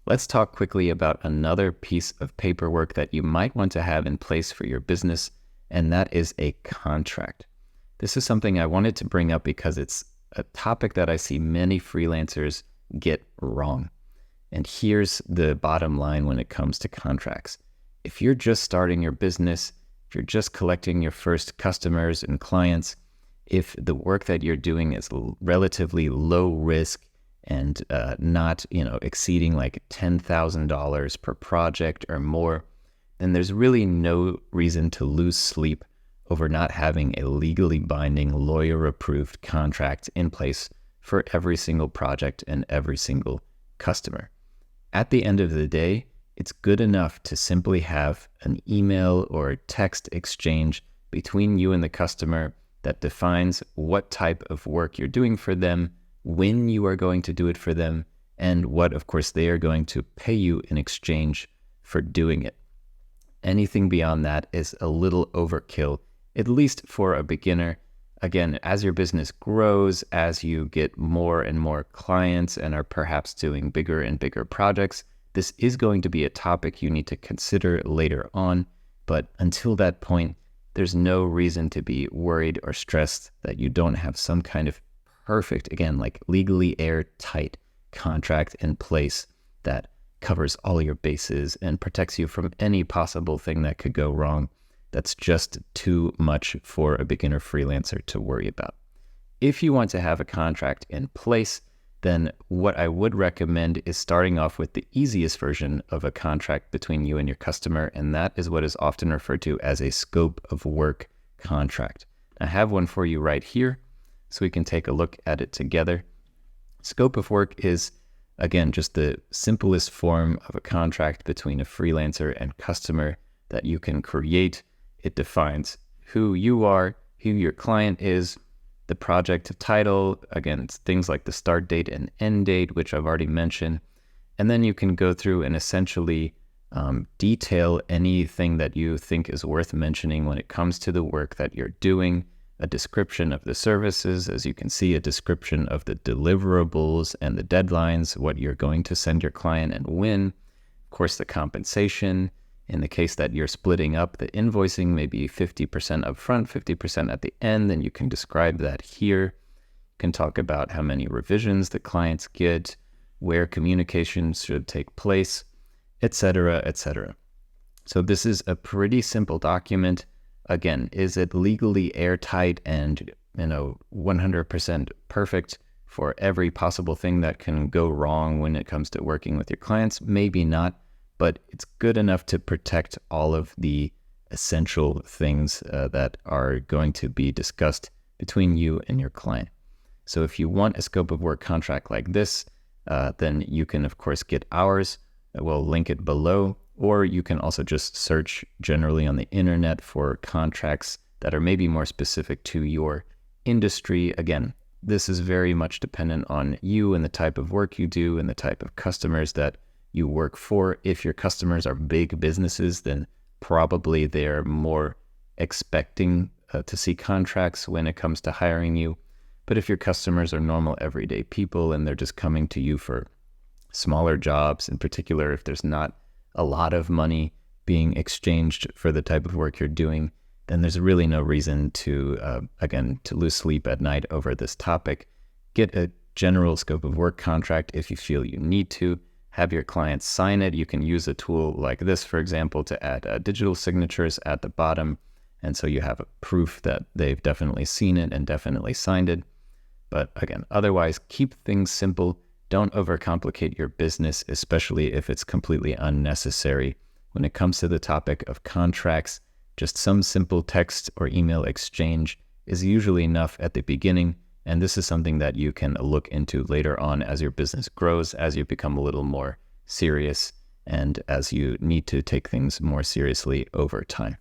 let's talk quickly about another piece of paperwork that you might want to have in place for your business, and that is a contract. This is something I wanted to bring up because it's a topic that I see many freelancers get wrong. And here's the bottom line when it comes to contracts. If you're just starting your business, if you're just collecting your first customers and clients, if the work that you're doing is relatively low risk and not, exceeding like $10,000 per project or more, then there's really no reason to lose sleep over not having a legally binding, lawyer-approved contract in place for every single project and every single customer. At the end of the day, it's good enough to simply have an email or text exchange between you and the customer that defines what type of work you're doing for them, when you are going to do it for them, and what, of course, they are going to pay you in exchange for doing it. Anything beyond that is a little overkill, at least for a beginner. Again, as your business grows, as you get more and more clients and are perhaps doing bigger and bigger projects, this is going to be a topic you need to consider later on. But until that point, there's no reason to be worried or stressed that you don't have some kind of perfect, again, like legally airtight contract in place that covers all your bases and protects you from any possible thing that could go wrong. That's just too much for a beginner freelancer to worry about. If you want to have a contract in place, then what I would recommend is starting off with the easiest version of a contract between you and your customer, and that is what is often referred to as a scope of work contract. I have one for you right here, so we can take a look at it together. Scope of work is, again, just the simplest form of a contract between a freelancer and customer that you can create. It defines who you are, who your client is, the project title, again, it's things like the start date and end date, which I've already mentioned. And then you can go through and essentially detail anything that you think is worth mentioning when it comes to the work that you're doing, a description of the services, as you can see, a description of the deliverables and the deadlines, what you're going to send your client and when, of course, the compensation. In the case that you're splitting up the invoicing, maybe 50% upfront, 50% at the end, then you can describe that here. You can talk about how many revisions the clients get, where communications should take place, etc., etc. So this is a pretty simple document. Again, is it legally airtight and 100% perfect for every possible thing that can go wrong when it comes to working with your clients? Maybe not, but it's good enough to protect all of the essential things that are going to be discussed between you and your client. So if you want a scope of work contract like this, then you can, of course, get ours. We'll link it below. Or you can also just search generally on the internet for contracts that are maybe more specific to your industry. Again, this is very much dependent on you and the type of work you do and the type of customers that you work for. If your customers are big businesses, then probably they're more expecting to see contracts when it comes to hiring you. But if your customers are normal everyday people and they're just coming to you for smaller jobs, in particular, if there's not a lot of money being exchanged for the type of work you're doing, then there's really no reason to, to lose sleep at night over this topic. Get a general scope of work contract if you feel you need to. Have your clients sign it. You can use a tool like this, for example, to add digital signatures at the bottom. And so you have a proof that they've definitely seen it and definitely signed it. But again, otherwise, keep things simple. Don't overcomplicate your business, especially if it's completely unnecessary. When it comes to the topic of contracts, just some simple text or email exchange is usually enough at the beginning. And this is something that you can look into later on as your business grows, as you become a little more serious, and as you need to take things more seriously over time.